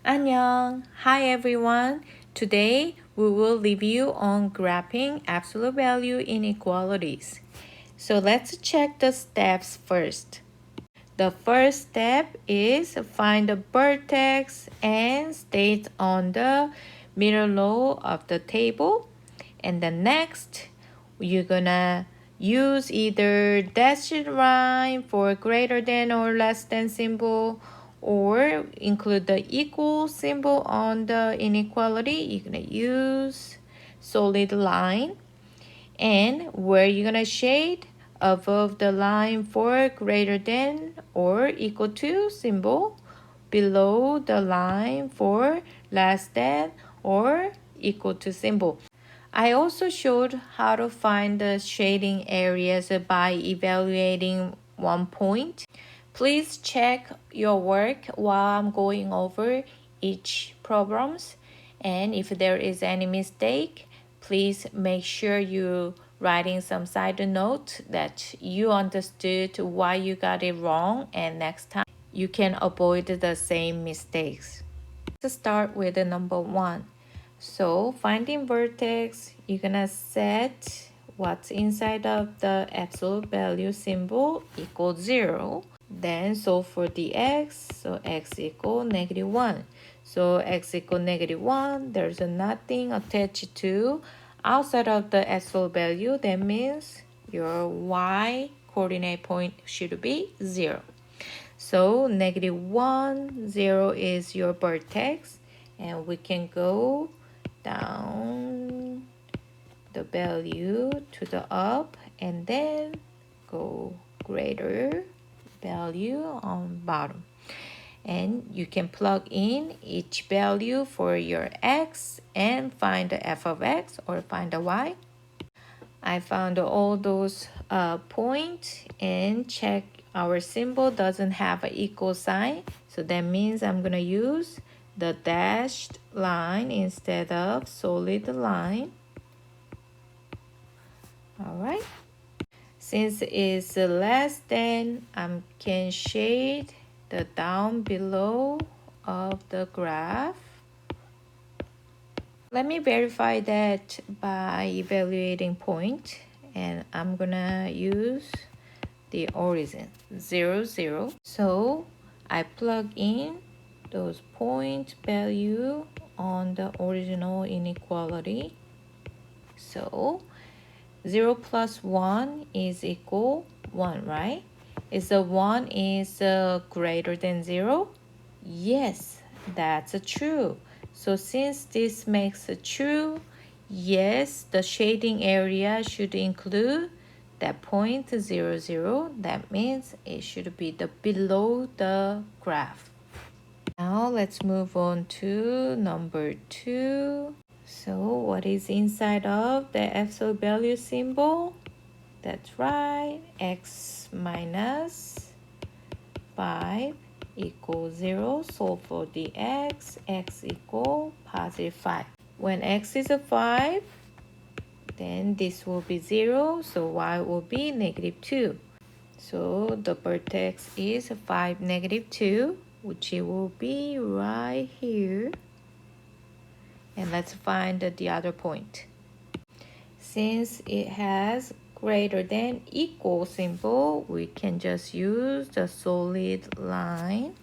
Annyeong! Hi everyone! Today we will review on graphing absolute value inequalities. So let's check the steps first. The first step is find the vertex and state on the middle row of the table. And the next, you're gonna use either dashed line for greater than or less than symbol, or include the equal symbol on the inequality. You're gonna use solid line. And where you're gonna shade above the line for greater than or equal to symbol, below the line for less than or equal to symbol. I also showed how to find the shading areas by evaluating 1 point. Please check your work while I'm going over each problems, and if there is any mistake, please make sure you writing some side note that you understood why you got it wrong, and next time you can avoid the same mistakes. Let's start with the number 1. So finding vertex, you're gonna set what's inside of the absolute value symbol equals 0. Then solve for the x, so x equal -1. So x equal -1, there's nothing attached to outside of the absolute value. That means your y coordinate point should be 0. So -1, 0 is your vertex, and we can go down the value to the up and then go greater value on bottom, and you can plug in each value for your x and find the f of x or find the y. I found all those points and check our symbol doesn't have an equal sign, so that means I'm gonna use the dashed line instead of solid line. All right, since it's less than, I can shade the down below of the graph. Let me verify that by evaluating point, and I'm gonna use the origin 0, 0. So I plug in those point value on the original inequality. So 0 plus 1 is equal 1, right? Is the 1 is greater than 0? Yes, that's true. So since this makes it true, yes, the shading area should include that point 0, 0. That means it should be the below the graph. Now let's move on to number 2. So what is inside of the absolute value symbol? That's right, x minus 5 equals 0. Solve for the x equal positive 5. When x is a 5, then this will be 0, so y will be -2. So the vertex is 5, -2, which it will be right here. And let's find the other point. Since it has greater than equal symbol, we can just use the solid line.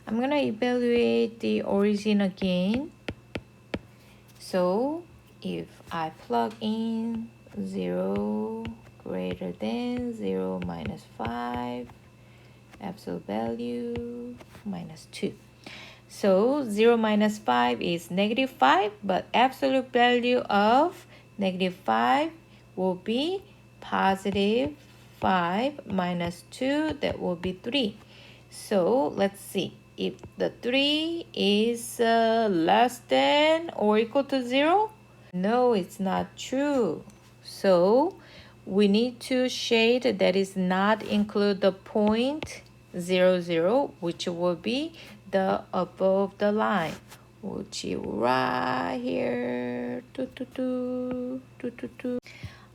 I'm gonna evaluate the origin again. So if I plug in 0 greater than 0 minus 5, absolute value -2. So 0 minus 5 is -5, but absolute value of -5 will be positive 5 minus 2, that will be 3. So let's see. If the 3 is less than or equal to 0, no, it's not true. So we need to shade that is not include the point 0, 0, which will be the above the line, which is right here.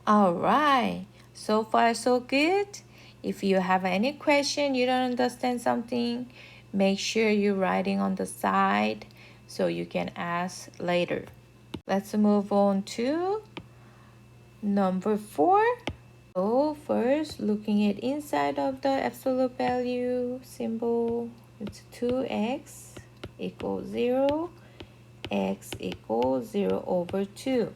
All right, so far so good. If you have any question, you don't understand something, make sure you're writing on the side so you can ask later. Let's move on to number 4. So first, looking at inside of the absolute value symbol, it's 2x equals 0, x equals 0 over 2.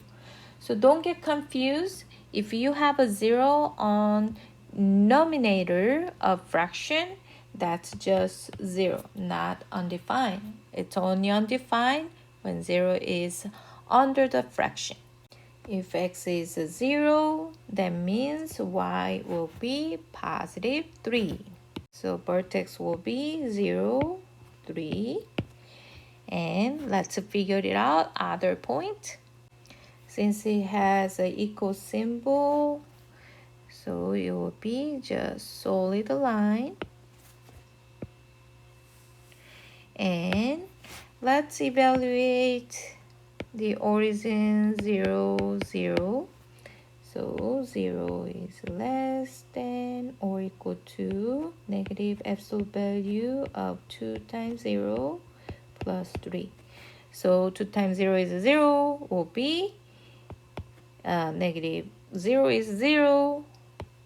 So don't get confused. If you have a 0 on numerator of fraction, that's just 0, not undefined. It's only undefined when 0 is under the fraction. If x is 0, that means y will be positive 3. So vertex will be 0, 3. And let's figure it out, other point. Since it has an equal symbol, so it will be just solid line. And let's evaluate the origin 0, 0. So 0 is less than or equal to negative absolute value of 2 times 0 plus 3. So 2 times 0 is 0, will be negative 0 is 0.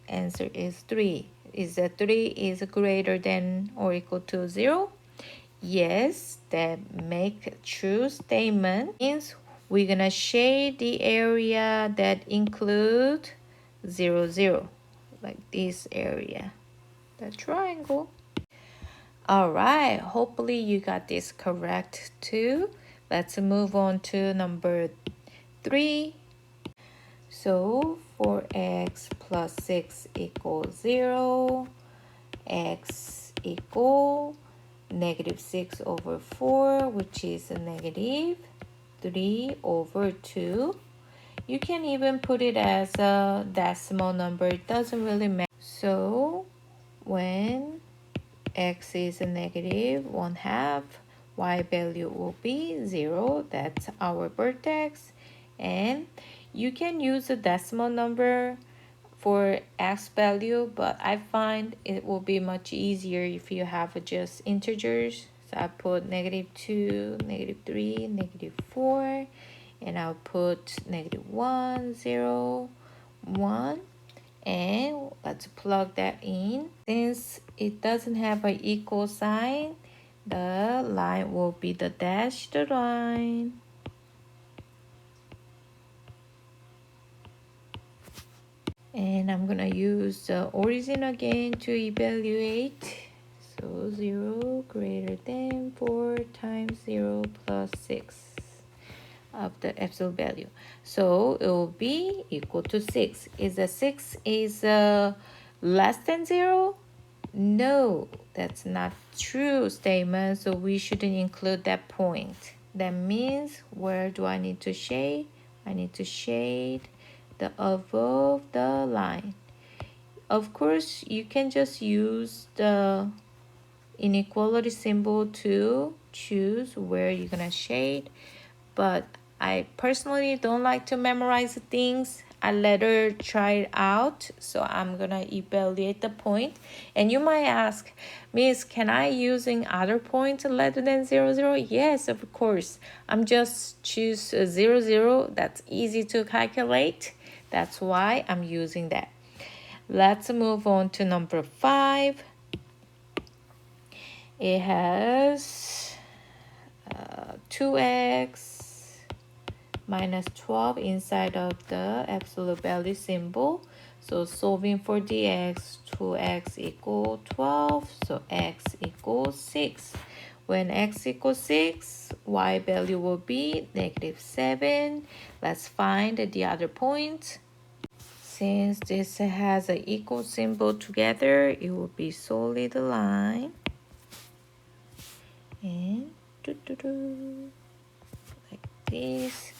Answer is 3. Is that 3 is greater than or equal to 0? Yes, that make true statement. Means we're gonna shade the area that include 0, 0, like this area, the triangle. All right, hopefully you got this correct too. Let's move on to number 3. So 4x plus 6 equals 0, x equal negative 6 over 4, which is a negative 3 over 2. You can even put it as a decimal number. It doesn't really matter. So when x is a negative 1/2, y value will be 0. That's our vertex. And you can use a decimal number for x value, but I find it will be much easier if you have just integers. So I put negative 2, negative 3, negative 4, and I'll put negative 1, 0, 1, and let's plug that in. Since it doesn't have an equal sign, the line will be the dashed line. And I'm gonna use the origin again to evaluate. So 0 greater than 4 times 0 plus 6 of the absolute value. So it will be equal to 6. Is the 6 is less than 0? No, that's not true statement. So we shouldn't include that point. That means where do I need to shade? I need to shade the above the line. Of course, you can just use the inequality symbol to choose where you're gonna shade, but I personally don't like to memorize things. I let her try it out, so I'm gonna evaluate the point. And you might ask, Miss, can I using other points rather than 0, 0? Yes, of course. I'm just choose 0, 0. That's easy to calculate. That's why I'm using that. Let's move on to number 5. It has 2x minus 12 inside of the absolute value symbol. So solving for dx, 2x equals 12, so x equals 6. When x equals 6, y value will be negative 7. Let's find the other point. Since this has an equal symbol together, it will be solid line. And like this.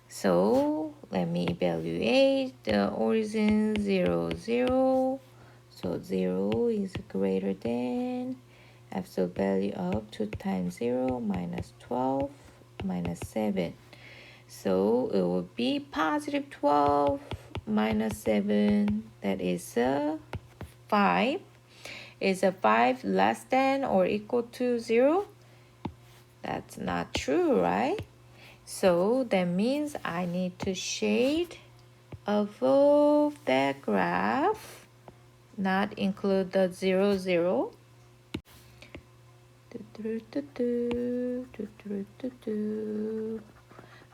So let me evaluate the origin 0, 0. So 0 is greater than absolute value of 2 times 0 minus 12 minus 7. So it will be positive 12 minus 7. That is 5. 5. Is a 5 less than or equal to 0? That's not true, right? So that means I need to shade above that graph, not include the 0, 0.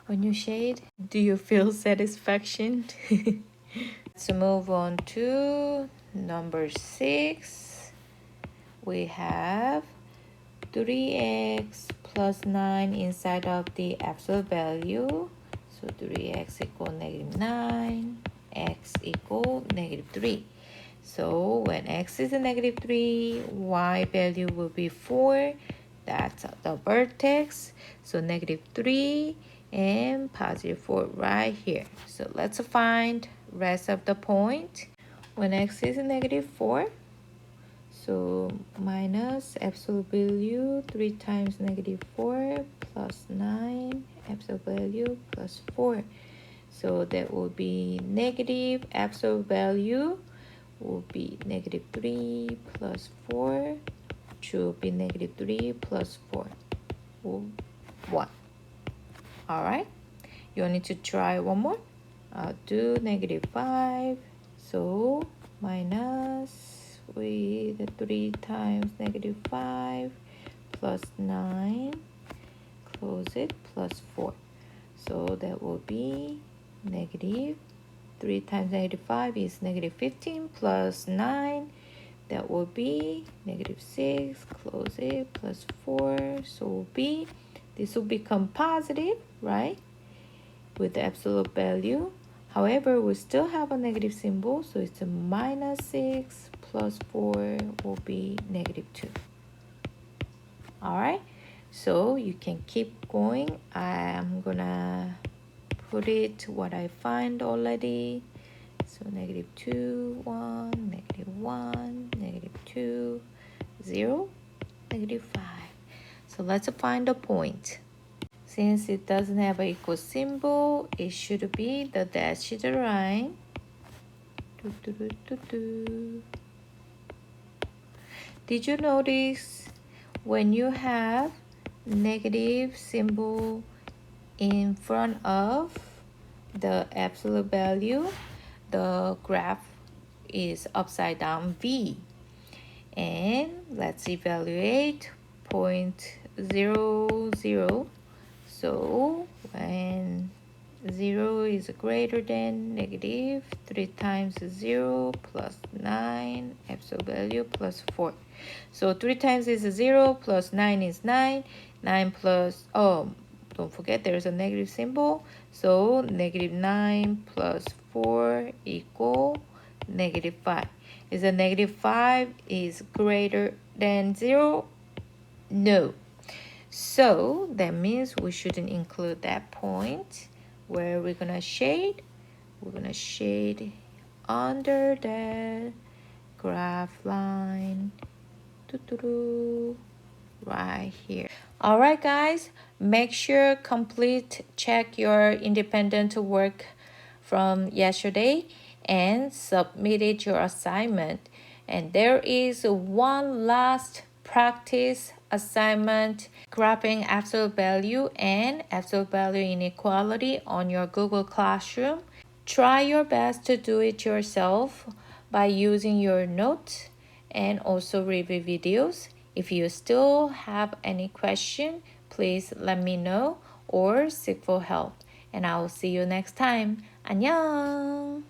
When you shade, do you feel satisfaction? Let's move on to number 6. We have 3x plus 9 inside of the absolute value. So 3x equal negative 9, x equal negative 3. So when x is a negative 3, y value will be 4. That's the vertex. So negative 3 and positive 4 right here. So let's find rest of the point. When x is a negative 4, so minus absolute value 3 times negative 4 plus 9 absolute value plus 4. So that will be negative absolute value will be negative 3 plus 4, which will be negative 3 plus 4, 1. All right, you need to try one more. I'll do negative 5. So minus with 3 times negative 5 plus 9, close it, plus 4. So that will be negative 3 times negative 5 is negative 15 plus 9. That will be negative 6, close it, plus 4. So will be, this will become positive, right? With the absolute value. However, we still have a negative symbol, so it's a minus 6 plus 4 will be negative 2. All right, so you can keep going. I'm gonna put it what I find already. So negative 2, 1, negative 1, negative 2, 0, negative 5. So let's find the point. Since it doesn't have an equal symbol, it should be the dashed line. Did you notice when you have negative symbol in front of the absolute value, the graph is upside down V? And let's evaluate point 0, 0. So when 0 is greater than negative 3 times 0 plus 9 absolute value plus 4. So 3 times is 0 plus 9 is 9. 9 plus, don't forget there's a negative symbol. So negative 9 plus 4 equal negative 5. Is a negative 5 is greater than 0? No. So that means we shouldn't include that point. Where we're gonna shade? We're gonna shade under the graph line. Right here. All right, guys, make sure check your independent work from yesterday and submitted your assignment. And there is one last practice assignment, graphing absolute value and absolute value inequality on your Google Classroom. Try your best to do it yourself by using your notes and also review videos. If you still have any question, please let me know or seek for help. And I will see you next time. 안녕!